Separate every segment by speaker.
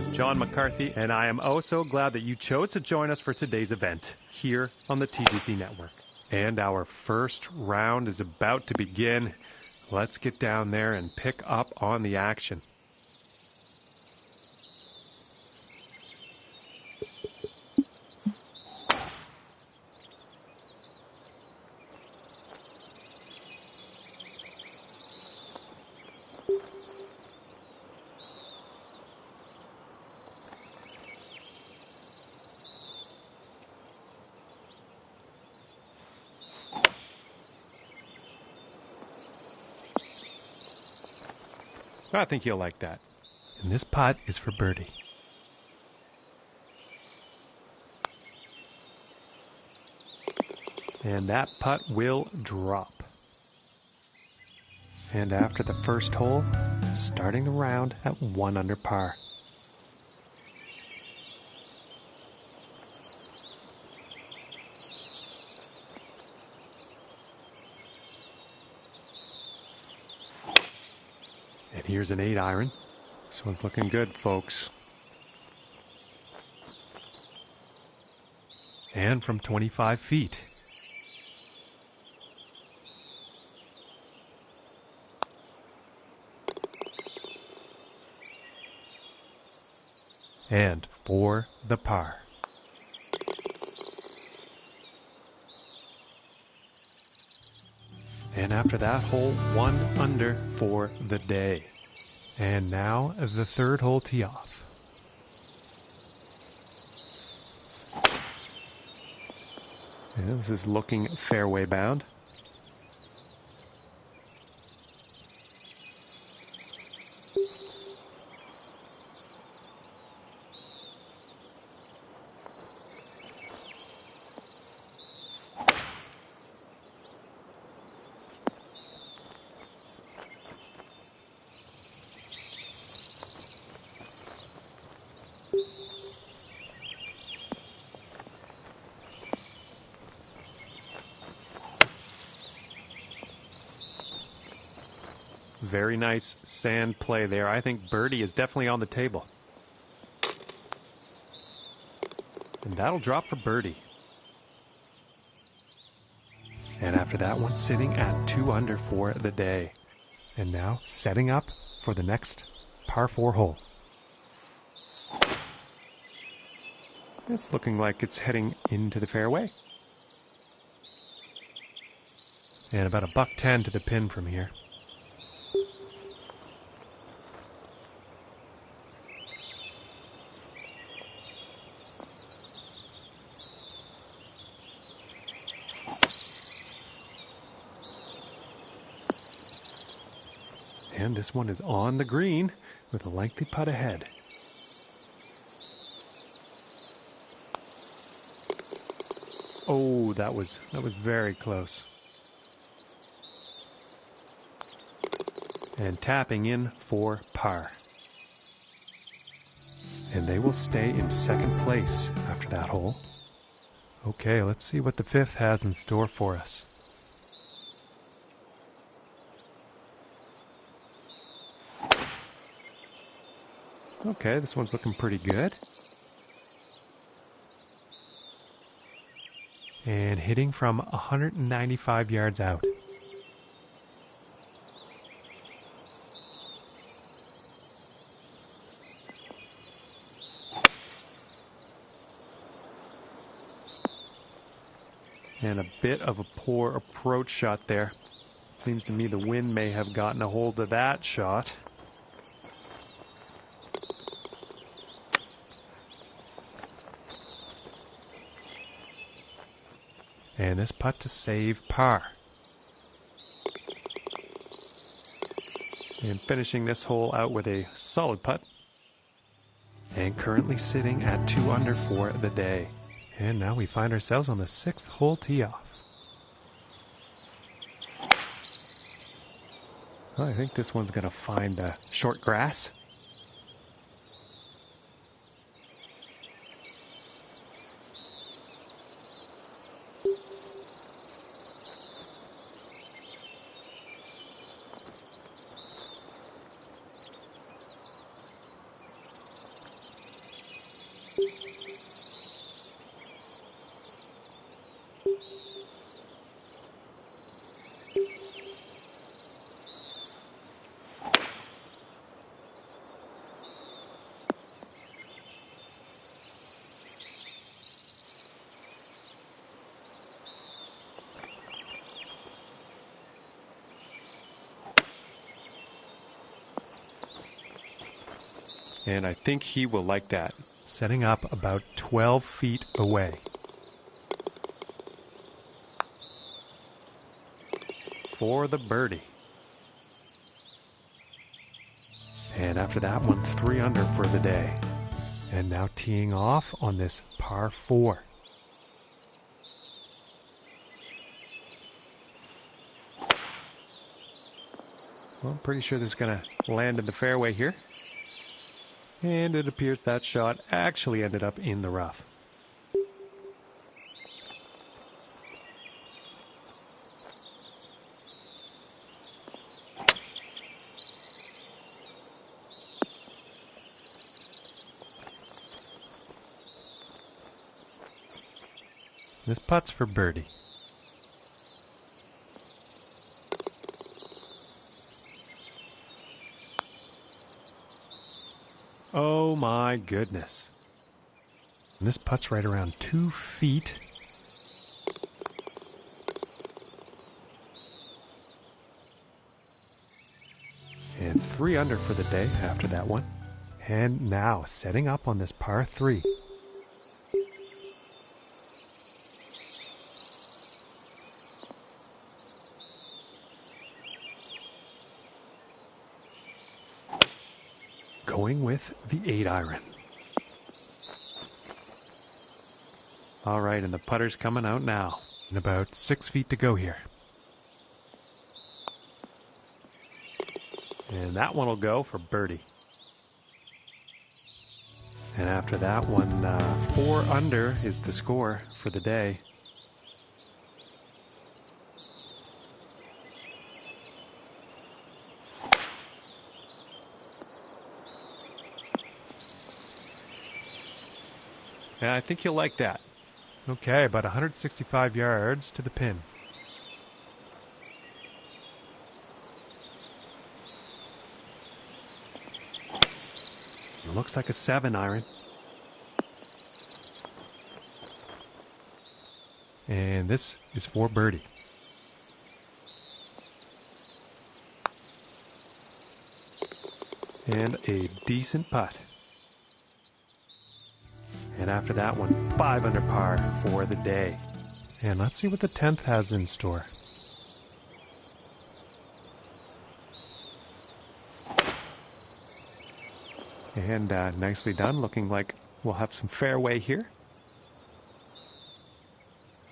Speaker 1: host, John McCarthy, and I am oh so glad that you chose to join us for today's event here on the TGC Network. And our first round is about to begin. Let's get down there and pick up on the action. I think you'll like that. And this putt is for birdie. And that putt will drop. And after the first hole, starting the round at 1 under par. And here's an 8-iron. This one's looking good, folks. And from 25 feet. And for the par. And after that hole, 1 under for the day. And now the third hole tee off. And this is looking fairway bound. Very nice sand play there. I think birdie is definitely on the table. And that'll drop for birdie. And after that one, sitting at 2 under for the day. And now setting up for the next par 4 hole. It's looking like it's heading into the fairway. And about $110 to the pin from here. And this one is on the green with a lengthy putt ahead. Oh, that was very close. And tapping in for par. And they will stay in second place after that hole. Okay, let's see what the fifth has in store for us. Okay, this one's looking pretty good. And hitting from 195 yards out. And a bit of a poor approach shot there. Seems to me the wind may have gotten a hold of that shot. And this putt to save par. And finishing this hole out with a solid putt. And currently sitting at 2 under for the day. And now we find ourselves on the 6th hole tee off. Well, I think this one's going to find the short grass. And I think he will like that. Setting up about 12 feet away. For the birdie. And after that one, 3 under for the day. And now teeing off on this par 4. Well, I'm pretty sure this is going to land in the fairway here. And it appears that shot actually ended up in the rough. This putt's for birdie. Oh my goodness. And this putt's right around 2 feet. And 3 under for the day after that one. And now setting up on this par 3. Going with the 8-iron. All right, and the putter's coming out now. And about 6 feet to go here. And that one will go for birdie. And after that one, 4 under is the score for the day. Yeah, I think you'll like that. Okay, about 165 yards to the pin. It looks like a 7-iron. And this is for birdie. And a decent putt. And after that one, 5 under par for the day. And let's see what the 10th has in store. And nicely done, looking like we'll have some fairway here.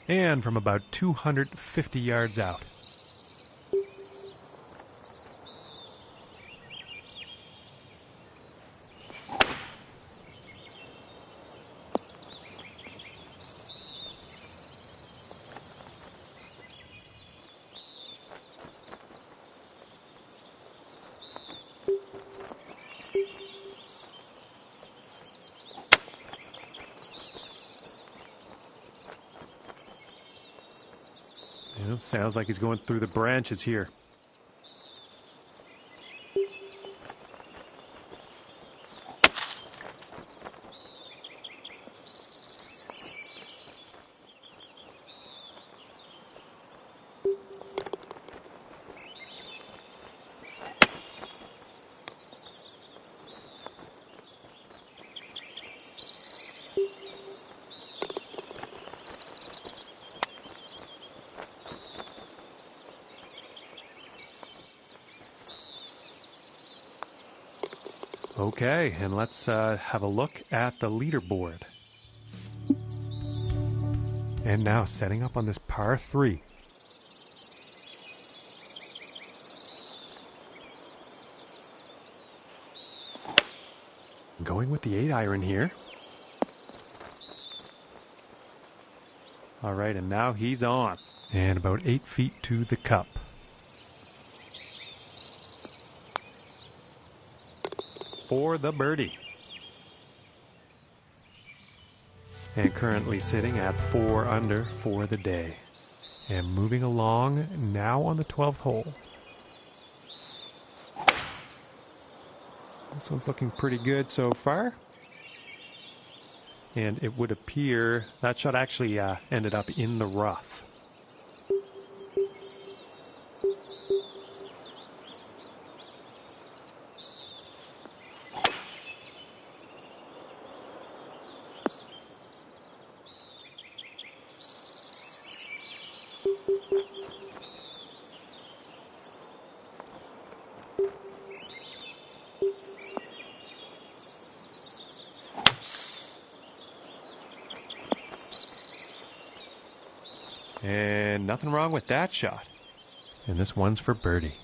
Speaker 1: And from about 250 yards out. It sounds like he's going through the branches here. Okay, and let's have a look at the leaderboard. And now setting up on this par 3. Going with the 8-iron here. All right, and now he's on. And about 8 feet to the cup. For the birdie. and currently sitting at 4 under for the day. And moving along now on the 12th hole. This one's looking pretty good so far. And it would appear that shot actually ended up in the rough. And nothing wrong with that shot. And this one's for birdie.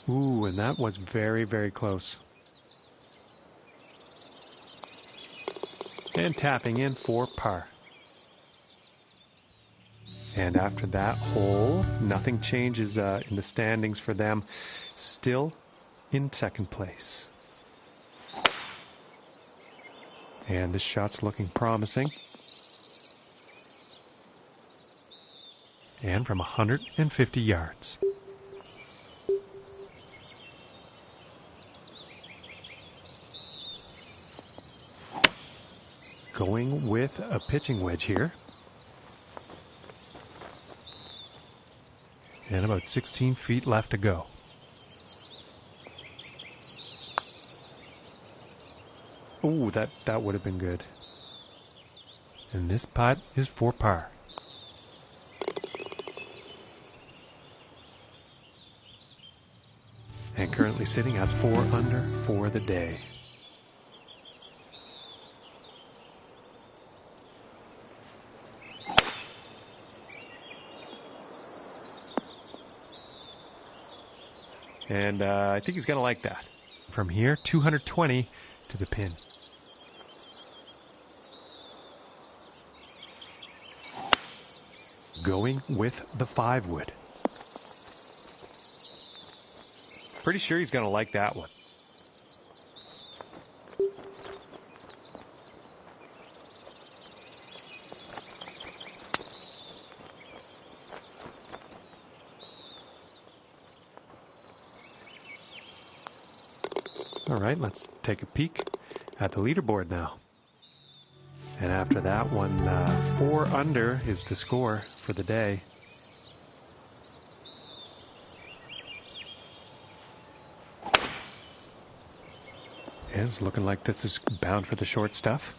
Speaker 1: Ooh, and that was very, very close. And tapping in for par. And after that hole, nothing changes in the standings for them. Still in second place. And this shot's looking promising. And from 150 yards. Going with a pitching wedge here. And about 16 feet left to go. Ooh, that would have been good. And this putt is for par. And currently sitting at 4 under for the day. And I think he's going to like that. From here, 220 to the pin. Going with the 5-wood. Pretty sure he's going to like that one. All right, let's take a peek at the leaderboard now. And after that one, 4 under is the score for the day. And it's looking like this is bound for the short stuff.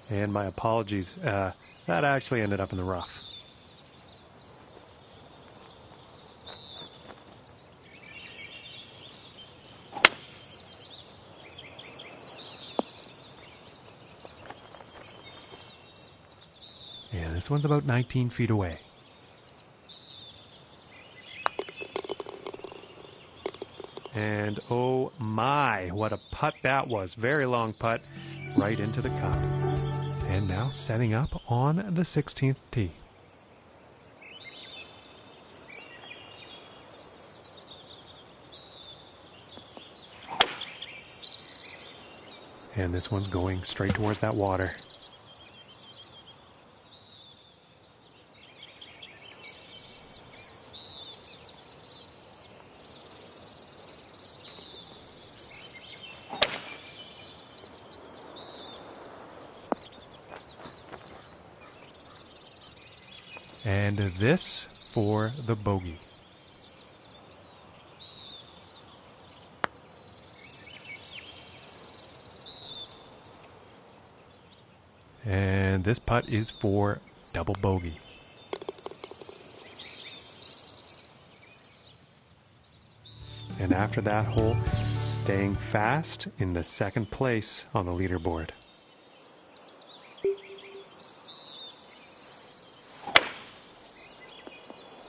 Speaker 1: And my apologies, that actually ended up in the rough. And this one's about 19 feet away. And oh my, what a putt that was. Very long putt right into the cup. And now setting up on the 16th tee. And this one's going straight towards that water. And this for the bogey. And this putt is for double bogey. And after that hole, staying fast in the second place on the leaderboard.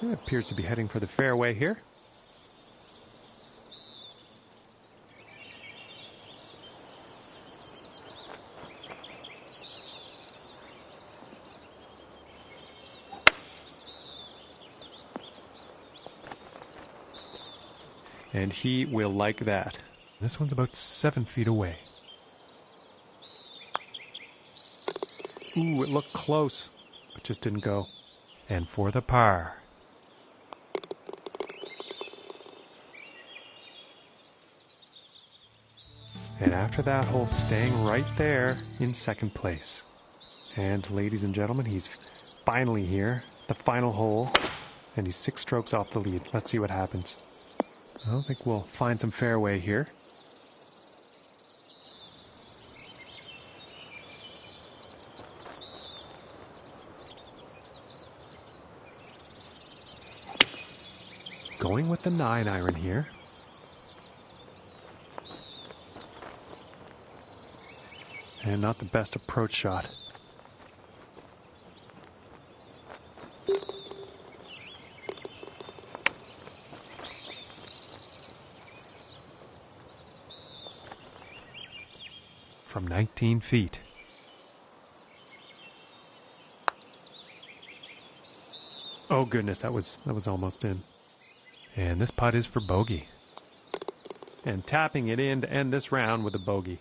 Speaker 1: It appears to be heading for the fairway here. And he will like that. This one's about 7 feet away. Ooh, it looked close, but just didn't go. And for the par. And after that hole, staying right there in second place. And ladies and gentlemen, he's finally here, the final hole, and he's 6 strokes off the lead. Let's see what happens. I don't think we'll find some fairway here. Going with the 9-iron here. And not the best approach shot. From 19 feet. Oh goodness, that was almost in. And this putt is for bogey. And tapping it in to end this round with a bogey.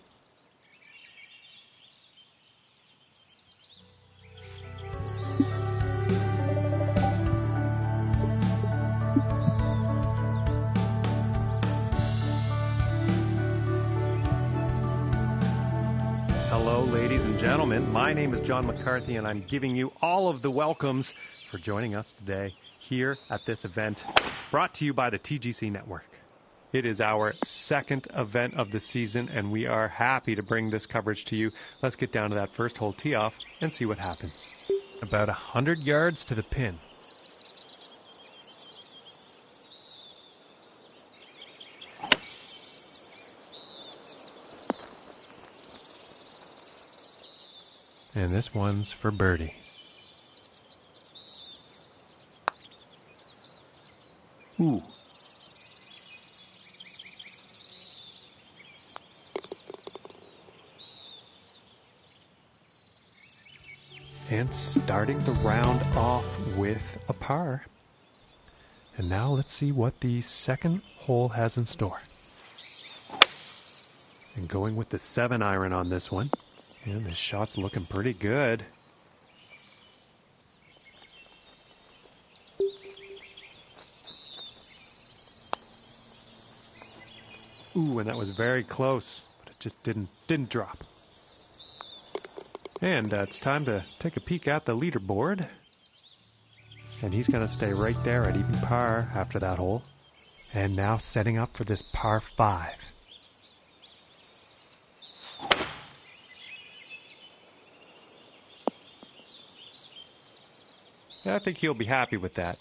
Speaker 1: Hello, ladies and gentlemen. My name is John McCarthy, and I'm giving you all of the welcomes for joining us today here at this event brought to you by the TGC Network. It is our second event of the season, and we are happy to bring this coverage to you. Let's get down to that first hole tee-off and see what happens. About 100 yards to the pin. And this one's for birdie. Ooh. And starting the round off with a par. And now let's see what the second hole has in store. And going with the 7-iron on this one. And this shot's looking pretty good. Ooh, and that was very close, but it just didn't drop. And it's time to take a peek at the leaderboard. And he's going to stay right there at even par after that hole. And now setting up for this par 5. I think he'll be happy with that.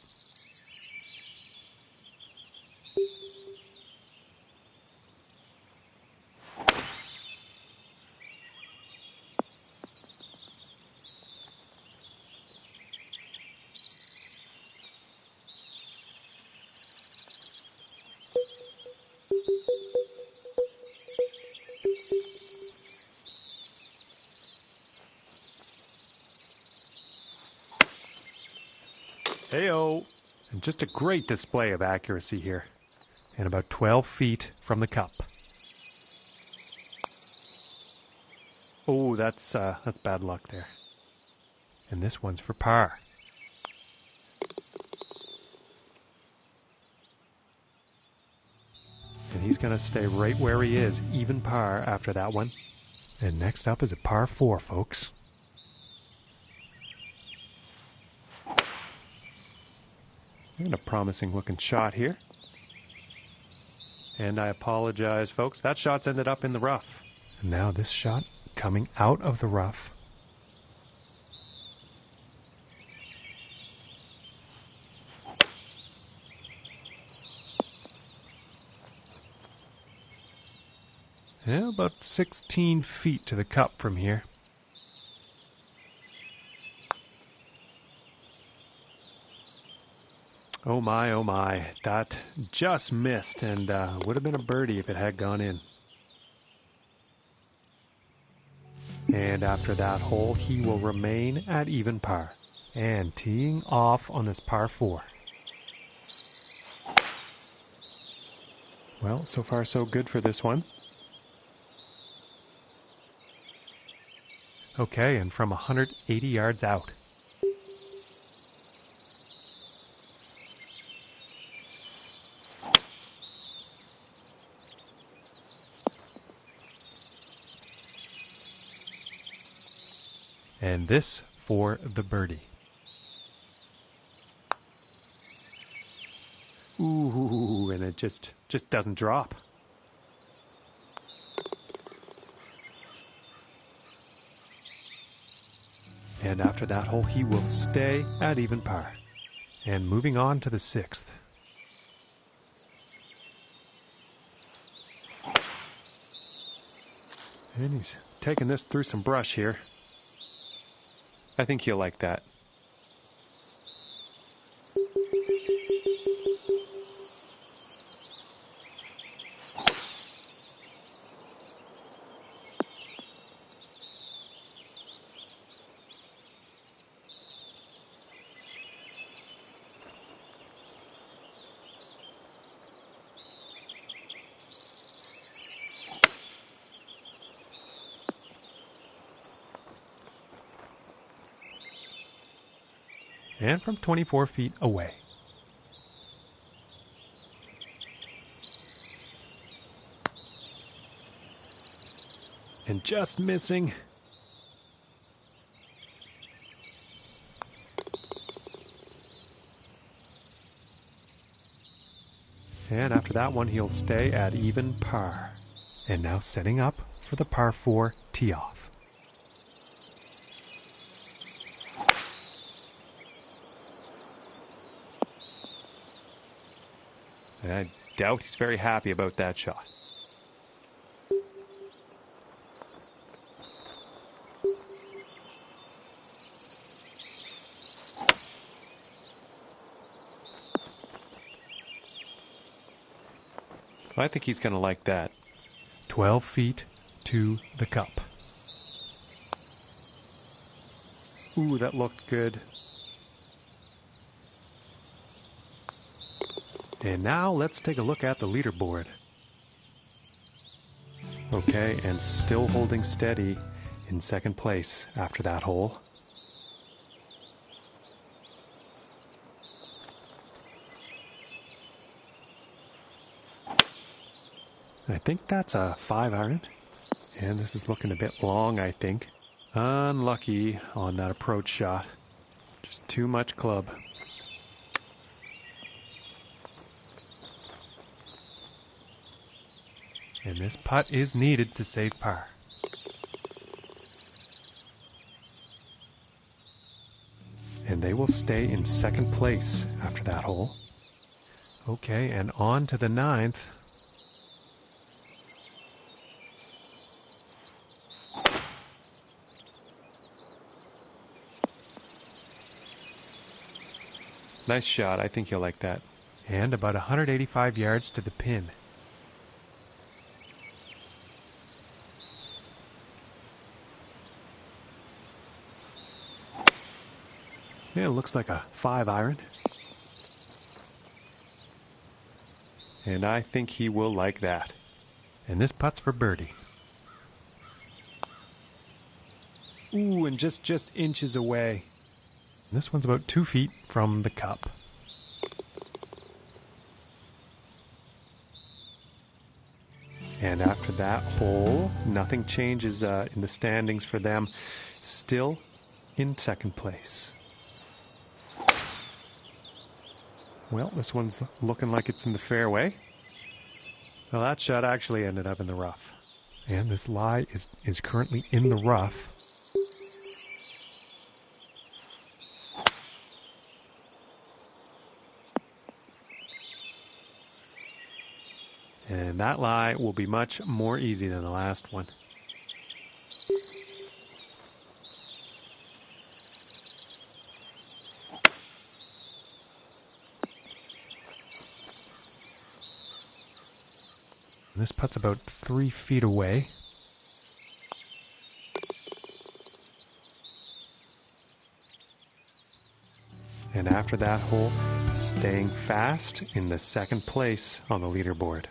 Speaker 1: Hey-oh! And just a great display of accuracy here. And about 12 feet from the cup. Oh, that's bad luck there. And this one's for par. And he's going to stay right where he is, even par after that one. And next up is a par 4, folks. And a promising looking shot here. And I apologize, folks. That shot's ended up in the rough. And now this shot coming out of the rough. Yeah, about 16 feet to the cup from here. Oh my, that just missed, and would have been a birdie if it had gone in. And after that hole, he will remain at even par. And teeing off on this par 4. Well, so far so good for this one. Okay, and from 180 yards out. And this for the birdie. Ooh, and it just doesn't drop. And after that hole, he will stay at even par. And moving on to the 6th. And he's taking this through some brush here. I think he'll like that. And from 24 feet away. And just missing. And after that one, he'll stay at even par. And now setting up for the par 4 tee off. I doubt he's very happy about that shot. I think he's going to like that. 12 feet to the cup. Ooh, that looked good. And now let's take a look at the leaderboard. Okay, and still holding steady in second place after that hole. I think that's a 5-iron. And this is looking a bit long, I think. Unlucky on that approach shot. Just too much club. And this putt is needed to save par. And they will stay in second place after that hole. Okay, and on to the 9th. Nice shot. I think you'll like that. And about 185 yards to the pin. Yeah, it looks like a 5-iron. And I think he will like that. And this putt's for birdie. Ooh, and just inches away. This one's about 2 feet from the cup. And after that hole, nothing changes in the standings for them. Still in second place. Well, this one's looking like it's in the fairway. Well, that shot actually ended up in the rough. And this lie is currently in the rough. And that lie will be much more easy than the last one. This putt's about 3 feet away. And after that hole, staying fast in the second place on the leaderboard.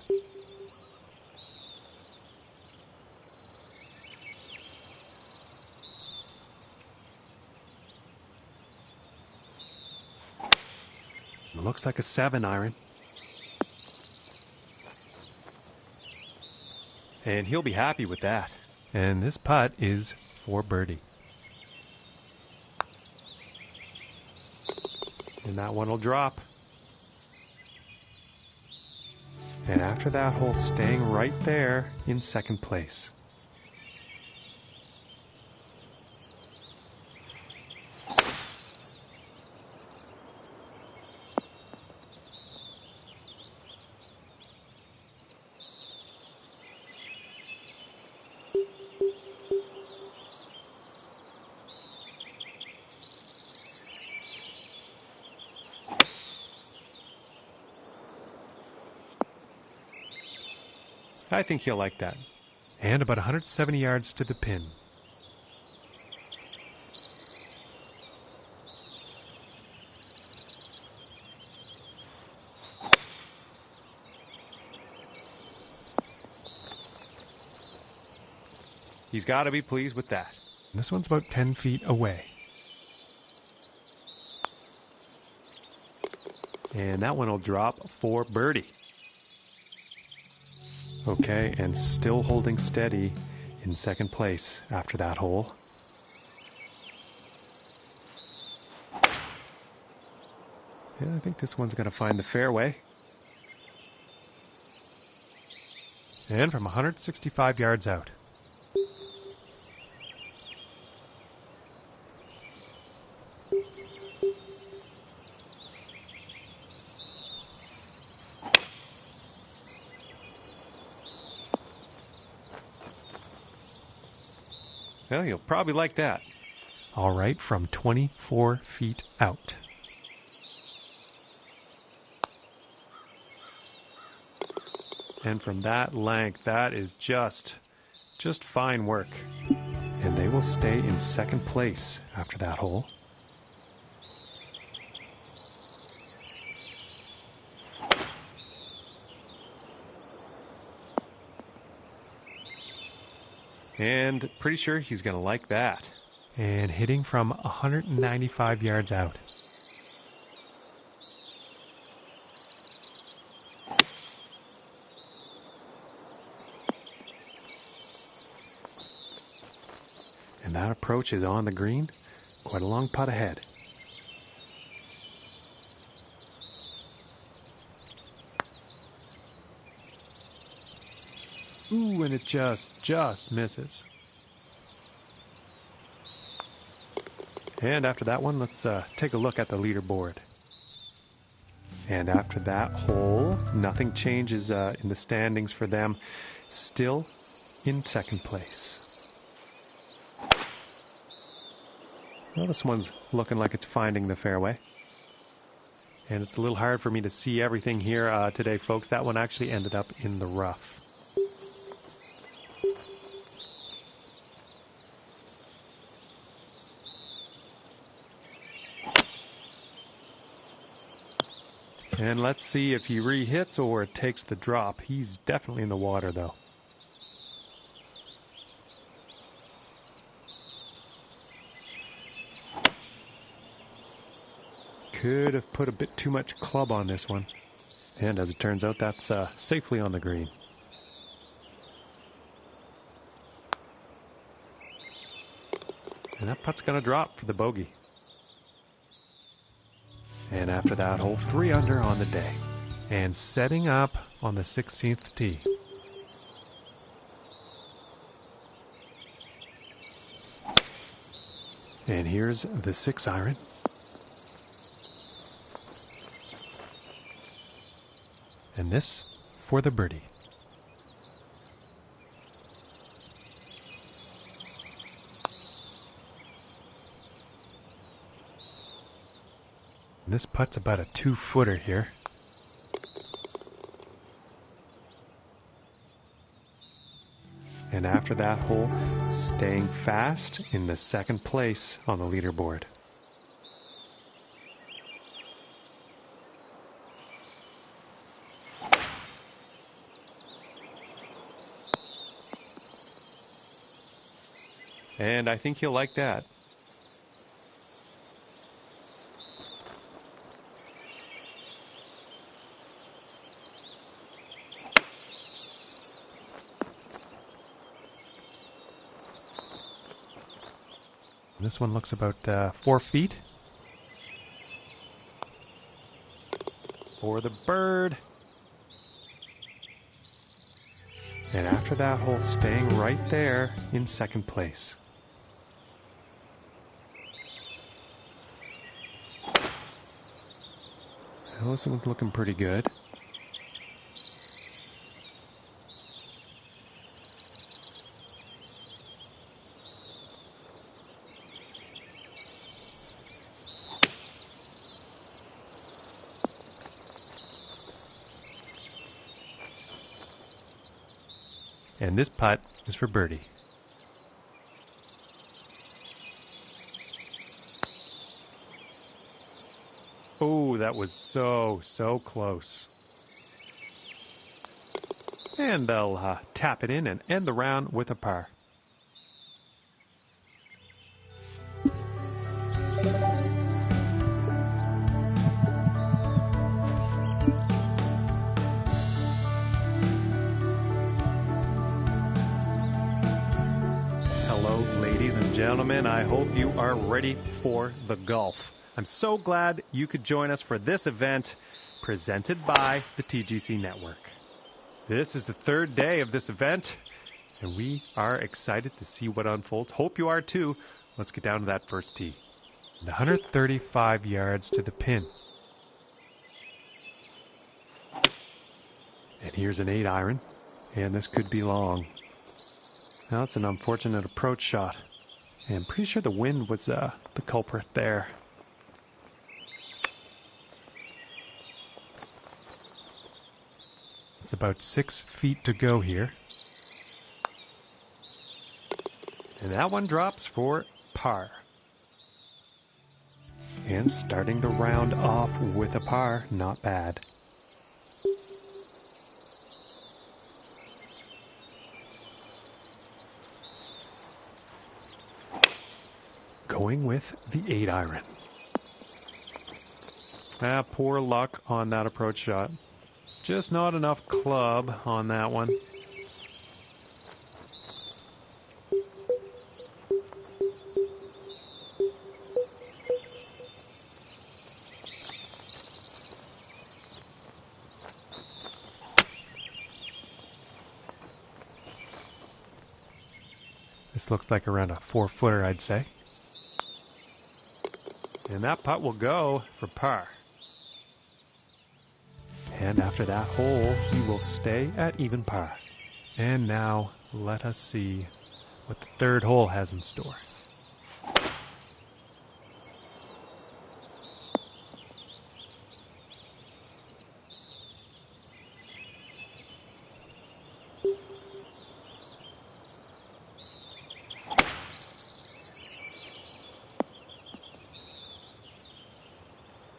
Speaker 1: Looks like a 7 iron. And he'll be happy with that. And this putt is for birdie. And that one will drop. And after that hole, staying right there in second place. I think he'll like that. And about 170 yards to the pin. He's got to be pleased with that. This one's about 10 feet away. And that one will drop for birdie. Okay, and still holding steady in second place after that hole. Yeah, I think this one's going to find the fairway. And from 165 yards out. Well, you'll probably like that. All right, from 24 feet out. And from that length, that is just fine work. And they will stay in second place after that hole. And pretty sure he's going to like that. And hitting from 195 yards out. And that approach is on the green. Quite a long putt ahead. Ooh, and it just misses. And after that one, let's take a look at the leaderboard. And after that hole, nothing changes in the standings for them. Still in second place. Well, this one's looking like it's finding the fairway. And it's a little hard for me to see everything here today, folks. That one actually ended up in the rough. And let's see if he re-hits or takes the drop. He's definitely in the water, though. Could have put a bit too much club on this one. And as it turns out, that's safely on the green. And that putt's going to drop for the bogey. And after that hole, 3 under on the day. And setting up on the 16th tee. And here's the 6 iron. And this for the birdie. This putt's about a 2-footer here. And after that hole, staying fast in the second place on the leaderboard. And I think he'll like that. this one looks about 4 feet. For the bird. And after that hole, staying right there in second place. Well, this one's looking pretty good. And this putt is for birdie. Oh, that was so close. And they'll tap it in and end the round with a par. Hello, ladies and gentlemen. I hope you are ready for the golf. I'm so glad you could join us for this event presented by the TGC Network. This is the third day of this event, and we are excited to see what unfolds. Hope you are too. Let's get down to that first tee. 135 yards to the pin. And here's an 8-iron, and this could be long. Now it's an unfortunate approach shot, and I'm pretty sure the wind was the culprit there. It's about 6 feet to go here. And that one drops for par. And starting the round off with a par, not bad. Going with the 8-iron. Poor luck on that approach shot. Just not enough club on that one. This looks like around a 4-footer, I'd say. And that putt will go for par. And after that hole, he will stay at even par. And now, let us see what the third hole has in store.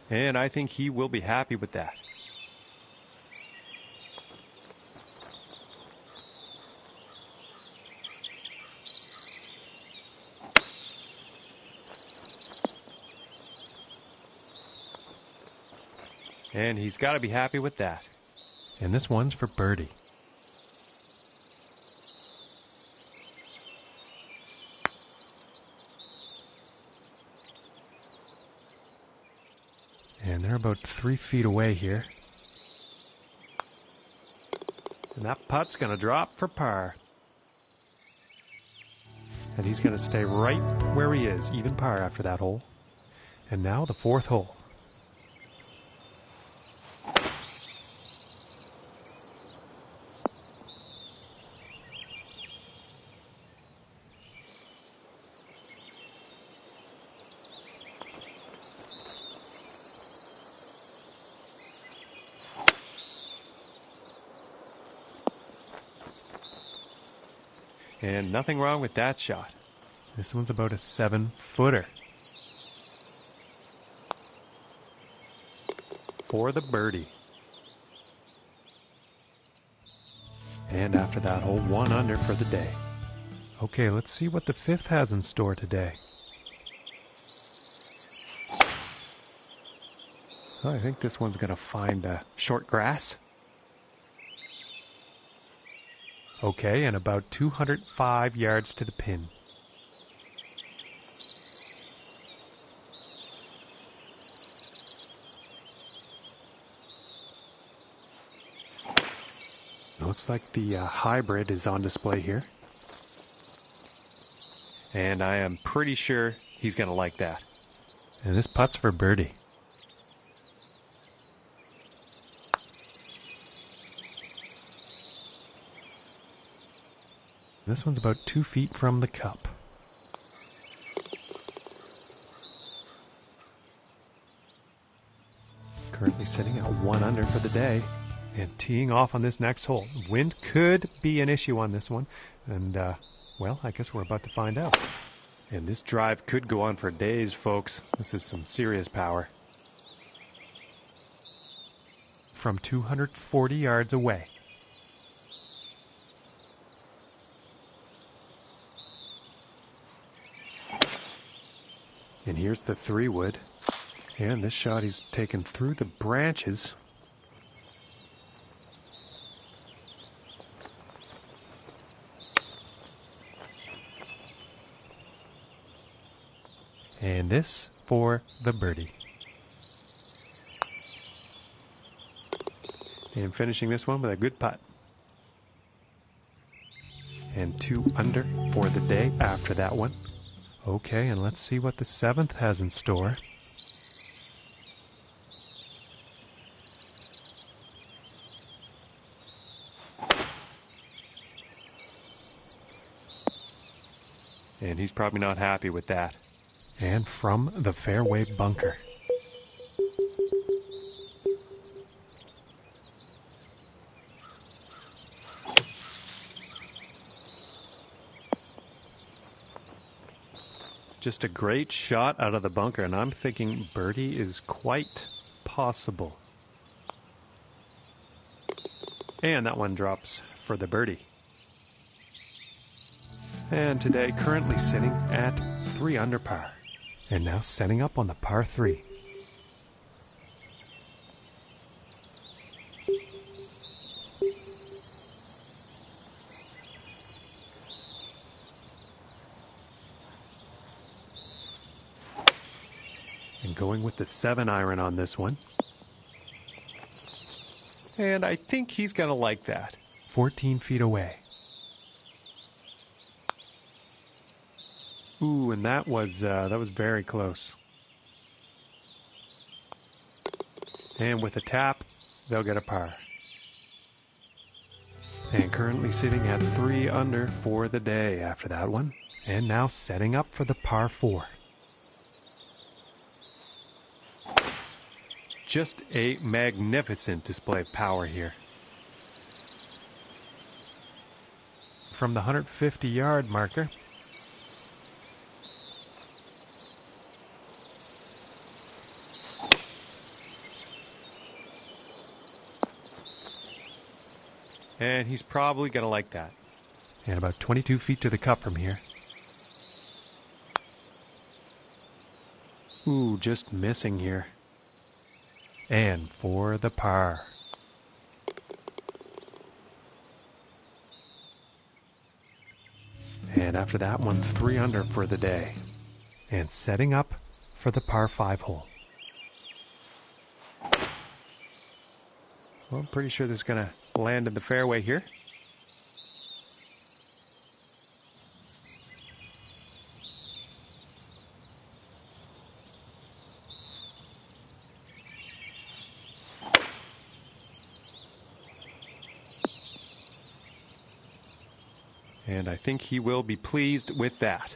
Speaker 1: And I think he will be happy with that. And he's got to be happy with that. And this one's for birdie. And they're about 3 feet away here. And that putt's going to drop for par. And he's going to stay right where he is, even par after that hole. And now the fourth hole. And nothing wrong with that shot. This one's about a 7-footer. For the birdie. And after that hole, 1 under for the day. Okay, let's see what the fifth has in store today. Oh, I think this one's going to find short grass. Okay, and about 205 yards to the pin. Looks like the hybrid is on display here. And I am pretty sure he's going to like that. And this putt's for birdie. This one's about 2 feet from the cup. Currently sitting at 1 under for the day. And teeing off on this next hole. Wind could be an issue on this one. And, well, I guess we're about to find out. And this drive could go on for days, folks. This is some serious power. From 240 yards away. And here's the 3-wood. And this shot he's taken through the branches. And this for the birdie. And finishing this one with a good putt. And 2 under for the day after that one. Okay, and let's see what the 7th has in store. And he's probably not happy with that. And from the fairway bunker. Just a great shot out of the bunker, and I'm thinking birdie is quite possible. And that one drops for the birdie. And today currently sitting at 3 under par. And now setting up on the par 3. And going with the 7-iron on this one. And I think he's going to like that. 14 feet away. Ooh, and that was very close. And with a tap, they'll get a par. And currently sitting at 3 under for the day after that one. And now setting up for the par 4. Just a magnificent display of power here. From the 150-yard marker. And he's probably going to like that. And about 22 feet to the cup from here. Ooh, just missing here. And for the par. And after that one, 3 under for the day. And setting up for the par 5 hole. Well, I'm pretty sure this is going to land in the fairway here. And I think he will be pleased with that.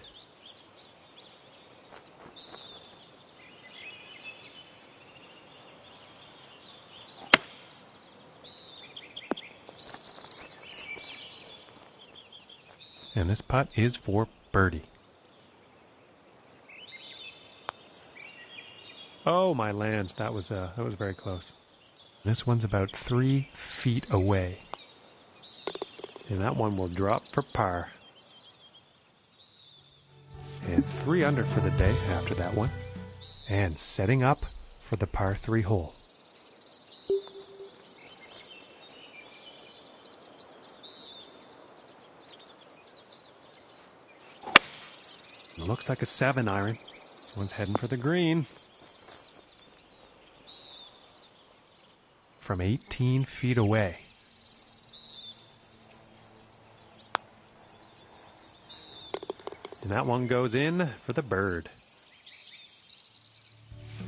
Speaker 1: And this putt is for birdie. Oh, my lands, that was very close. This one's about 3 feet away. And that one will drop for par. And 3 under for the day after that one. And setting up for the par 3 hole. It looks like a 7-iron. This one's heading for the green. From 18 feet away. And that one goes in for the bird.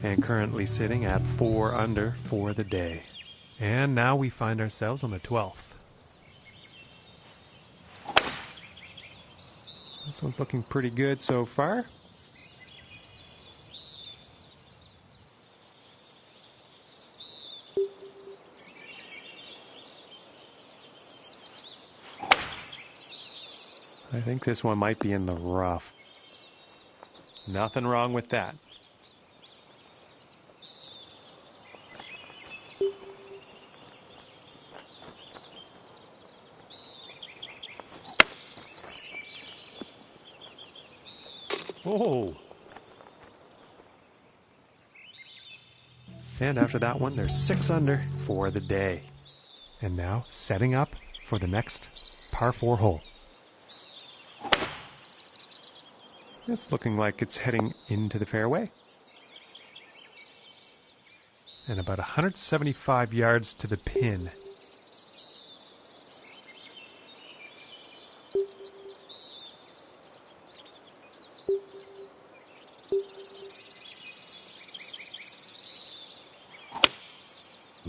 Speaker 1: And currently sitting at 4 under for the day. And now we find ourselves on the 12th. This one's looking pretty good so far. I think this one might be in the rough. Nothing wrong with that. Oh! And after that one, there's 6 under for the day. And now setting up for the next par 4 hole. It's looking like it's heading into the fairway. And about 175 yards to the pin.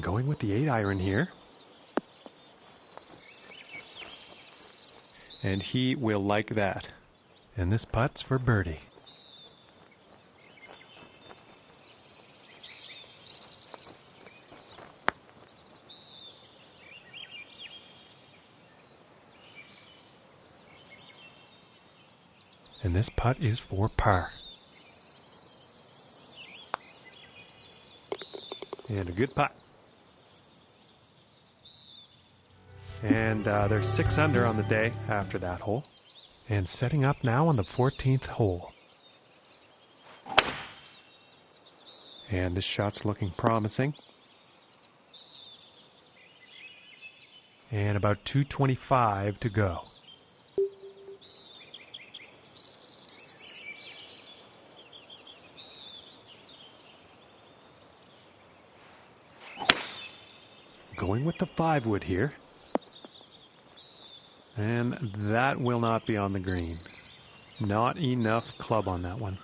Speaker 1: Going with the 8-iron here. And he will like that. And this putt's for birdie. And this putt is for par. And a good putt. And there's 6 under on the day after that hole. And setting up now on the 14th hole. And this shot's looking promising. And about 225 to go. Going with the 5-wood here. And that will not be on the green. Not enough club on that one.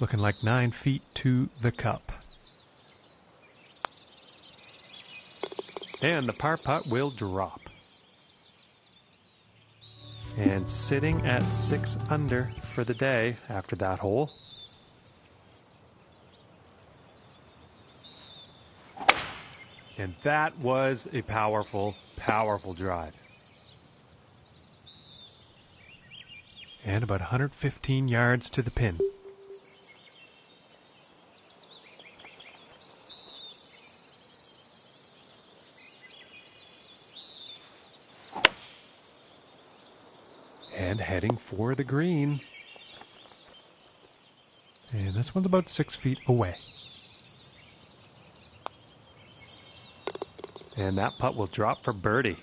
Speaker 1: Looking like 9 feet to the cup. And the par putt will drop. And sitting at 6 under for the day after that hole. And that was a powerful, powerful drive. And about 115 yards to the pin. And heading for the green. And this one's about 6 feet away. And that putt will drop for birdie.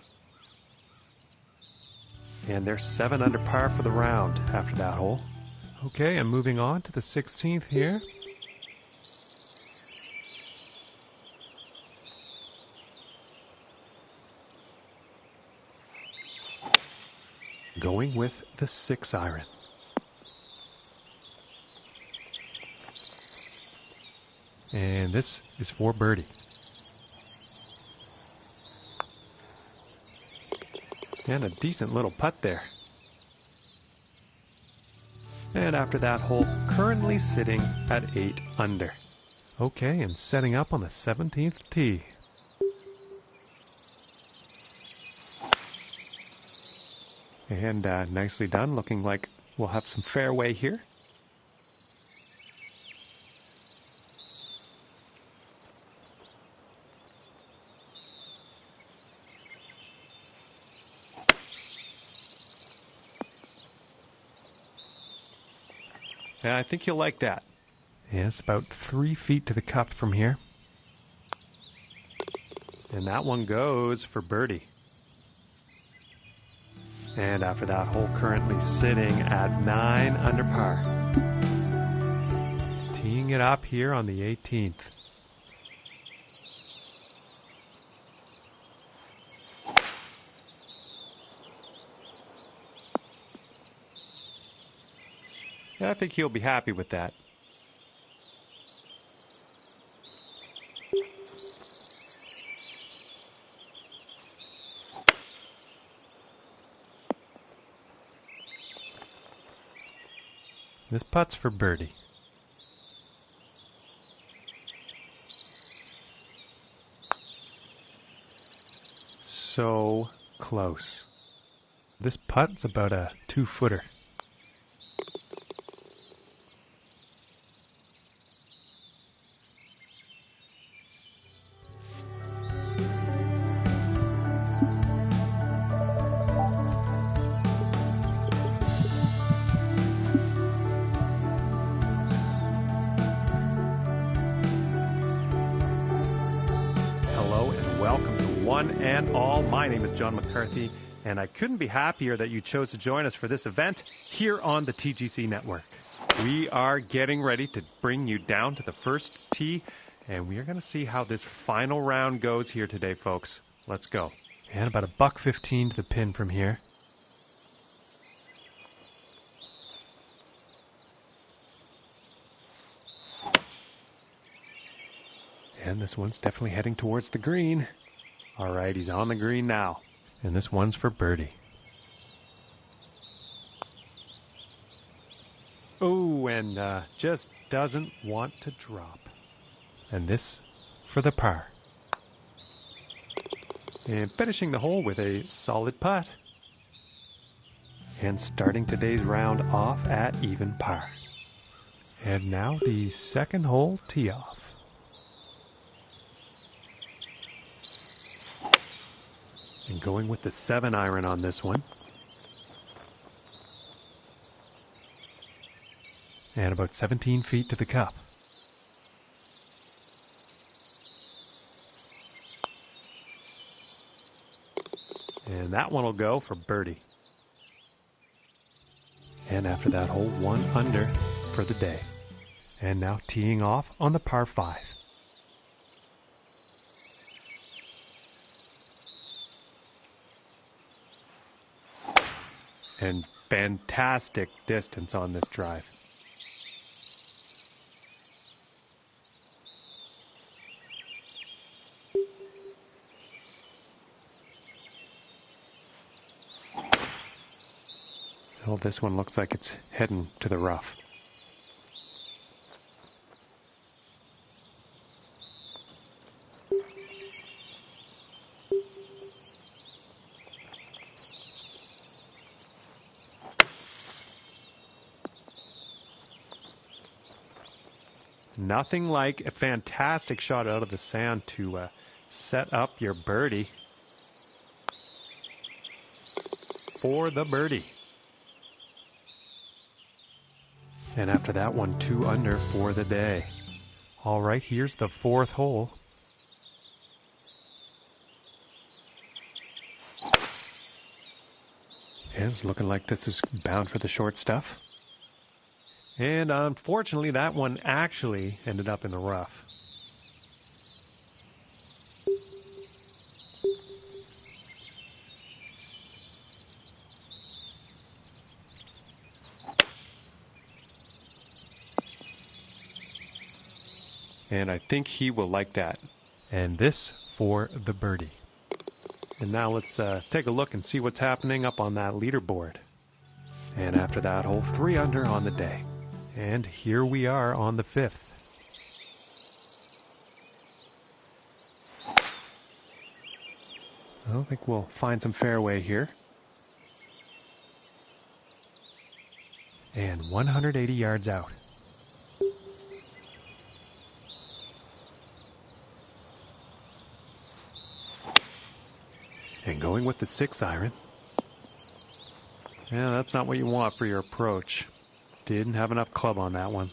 Speaker 1: And they're 7 under par for the round after that hole. Okay, and moving on to the 16th here. Going with the 6-iron. And this is for birdie. And a decent little putt there. And after that hole, currently sitting at 8 under. Okay, and setting up on the 17th tee. And nicely done, looking like we'll have some fairway here. Yeah, I think you'll like that. Yeah, it's about 3 feet to the cup from here. And that one goes for birdie. And after that hole, currently sitting at 9 under par. teeing it up here on the 18th. I think he'll be happy with that. This putt's for birdie. So close. This putt's about a 2-footer. Welcome to one and all. My name is John McCarthy, and I couldn't be happier that you chose to join us for this event here on the TGC Network. We are getting ready to bring you down to the first tee, and we are going to see how this final round goes here today, folks. Let's go. And about $1.15 to the pin from here. And this one's definitely heading towards the green. All right, he's on the green now. And this one's for birdie. Oh, and just doesn't want to drop. And this for the par. And finishing the hole with a solid putt. And starting today's round off at even par. And now the second hole tee off. And going with the 7-iron on this one. And about 17 feet to the cup. And that one will go for birdie. And after that hole, 1 under for the day. And now teeing off on the par 5. And fantastic distance on this drive. Well, this one looks like it's heading to the rough. Nothing like a fantastic shot out of the sand to set up your birdie for the birdie. And after that one, 2 under for the day. All right, here's the 4th hole. And it's looking like this is bound for the short stuff. And unfortunately, that one actually ended up in the rough. And I think he will like that. And this for the birdie. And now let's take a look and see what's happening up on that leaderboard. And after that hole, 3 under on the day. And here we are on the 5th. I think we'll find some fairway here. And 180 yards out. And going with the 6-iron. Yeah, that's not what you want for your approach. Didn't have enough club on that one.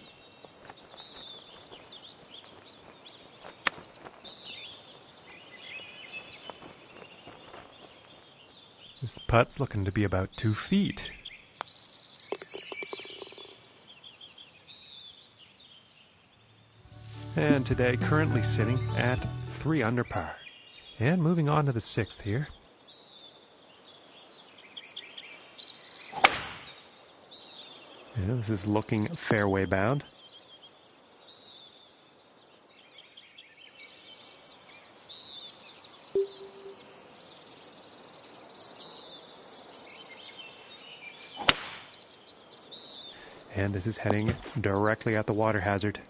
Speaker 1: This putt's looking to be about 2 feet. And today currently sitting at 3 under par. And moving on to the 6th here. Yeah, this is looking fairway bound. And this is heading directly at the water hazard.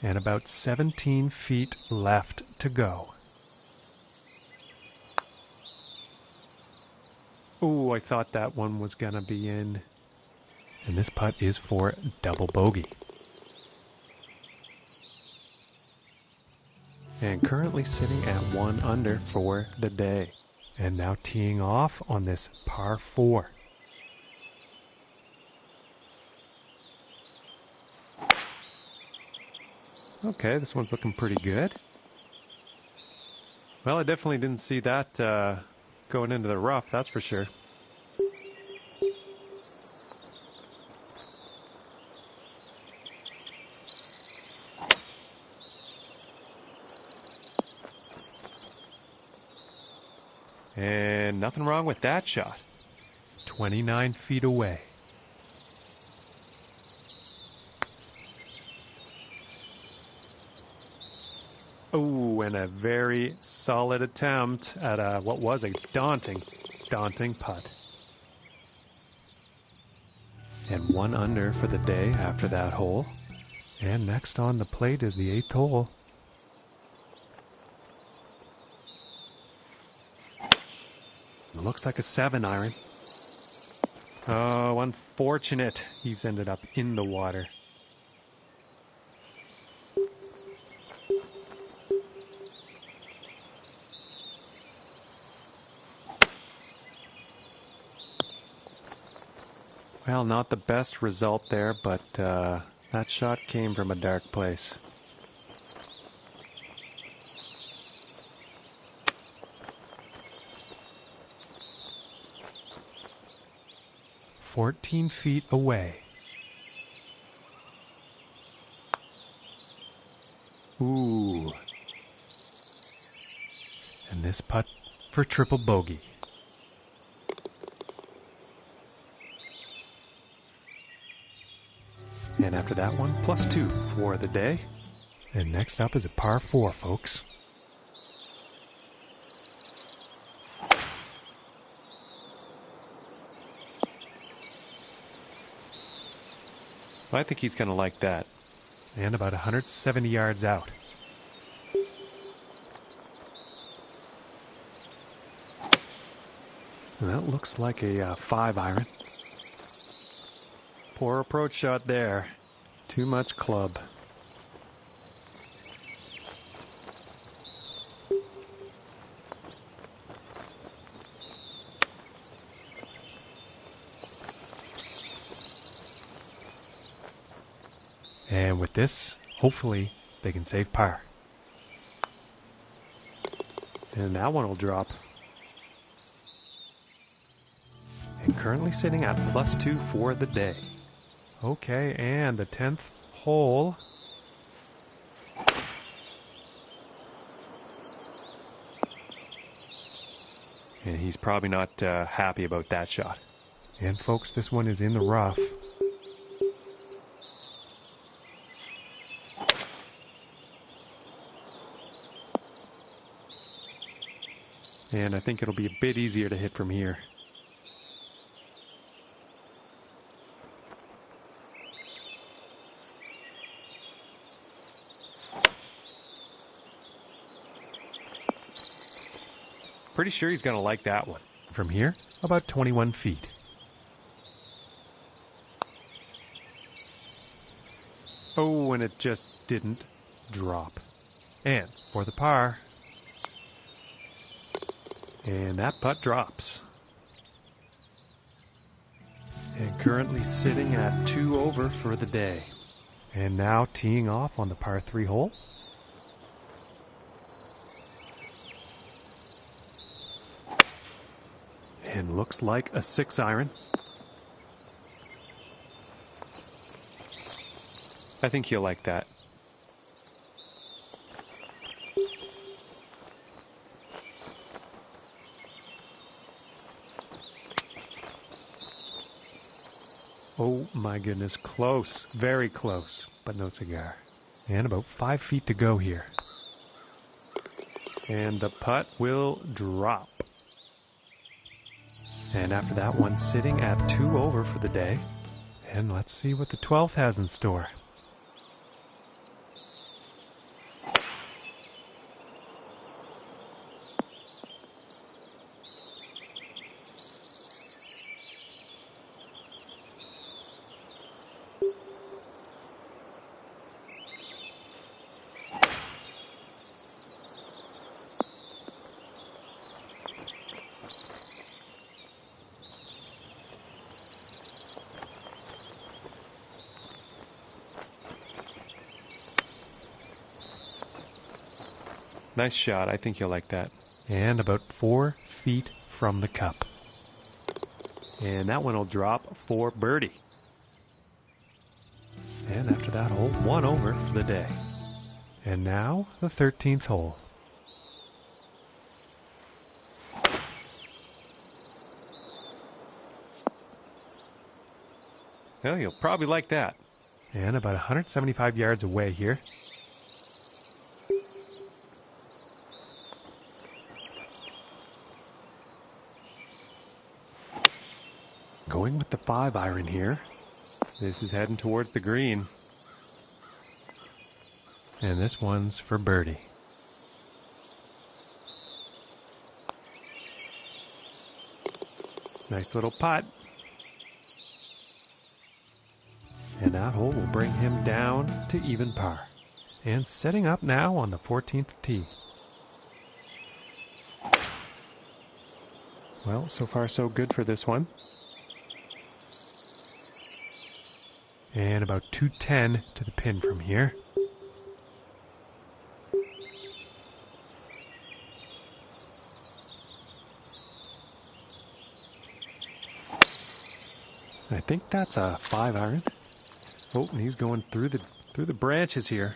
Speaker 1: And about 17 feet left to go. Oh, I thought that one was gonna be in. And this putt is for double bogey. And currently sitting at 1 under for the day. And now teeing off on this par 4. Okay, this one's looking pretty good. Well, I definitely didn't see that going into the rough, that's for sure. And nothing wrong with that shot. 29 feet away. Oh, and a very solid attempt at what was a daunting putt. And 1 under for the day after that hole. And next on the plate is the 8th hole. It looks like a 7 iron. Oh, unfortunate. He's ended up in the water. Well, not the best result there, but that shot came from a dark place. "14 feet away." Ooh. And this putt for triple bogey. And after that one, +2 for the day. And next up is a par 4, folks. Well, I think he's going to like that. And about 170 yards out. And that looks like a 5 iron. Poor approach shot there. Too much club. And with this, hopefully, they can save par. And that one will drop. And currently sitting at +2 for the day. Okay, and the 10th hole. And he's probably not happy about that shot. And folks, this one is in the rough. And I think it'll be a bit easier to hit from here. Pretty sure he's going to like that one. From here, about 21 feet. Oh, and it just didn't drop. And for the par. And that putt drops. And currently sitting at 2 over for the day. And now teeing off on the par 3 hole. And looks like a 6-iron. I think he'll like that. Oh my goodness, close, very close, but no cigar. And about 5 feet to go here. And the putt will drop. And after that one sitting at 2 over for the day. And let's see what the 12th has in store. Nice shot. I think you'll like that. And about 4 feet from the cup. And that one will drop for birdie. And after that hole, 1 over for the day. And now the 13th hole. Well, you'll probably like that. And about 175 yards away here. Going with the 5-iron here. This is heading towards the green. And this one's for birdie. Nice little putt. And that hole will bring him down to even par. And setting up now on the 14th tee. Well, so far so good for this one. And about 210 to the pin from here. I think that's a 5-iron. Oh, and he's going through the branches here.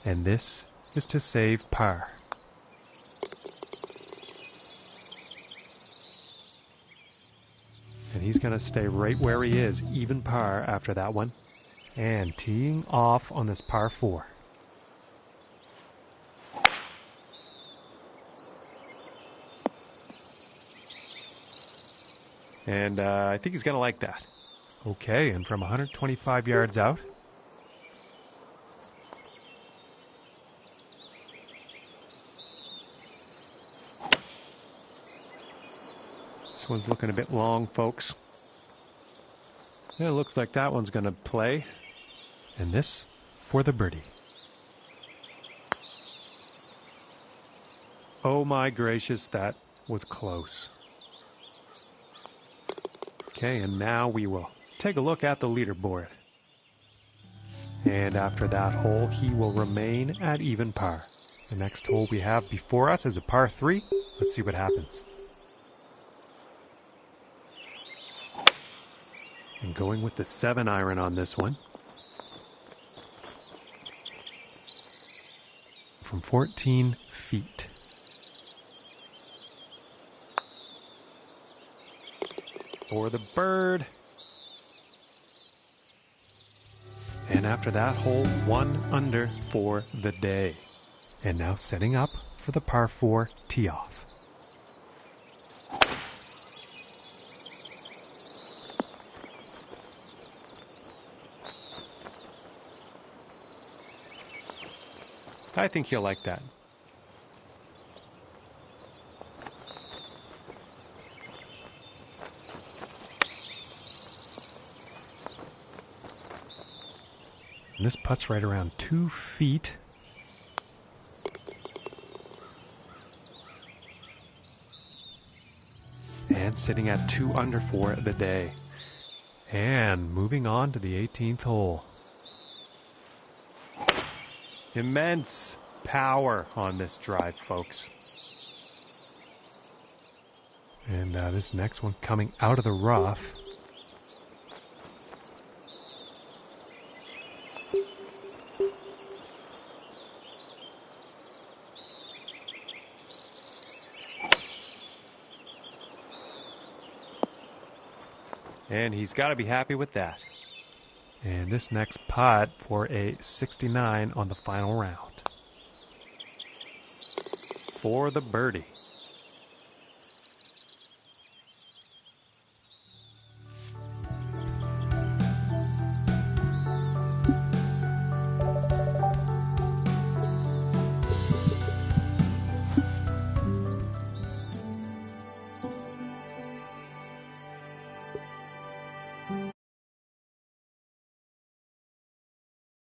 Speaker 1: And this is to save par. And he's going to stay right where he is, even par after that one. And teeing off on this par 4. And I think he's going to like that. Okay, and from 125 yards out. This one's looking a bit long, folks. Yeah, it looks like that one's going to play. And this for the birdie. Oh my gracious, that was close. Okay, and now we will take a look at the leaderboard. And after that hole, he will remain at even par. The next hole we have before us is a par 3. Let's see what happens. And going with the 7-iron on this one. From 14 feet. For the bird. And after that hole, 1 under for the day. And now setting up for the par 4 tee off. I think he'll like that. And this putt's right around 2 feet. And sitting at 2 under for the day. And moving on to the 18th hole. Immense power on this drive, folks. And this next one coming out of the rough. And he's got to be happy with that. And this next putt for a 69 on the final round. For the birdie.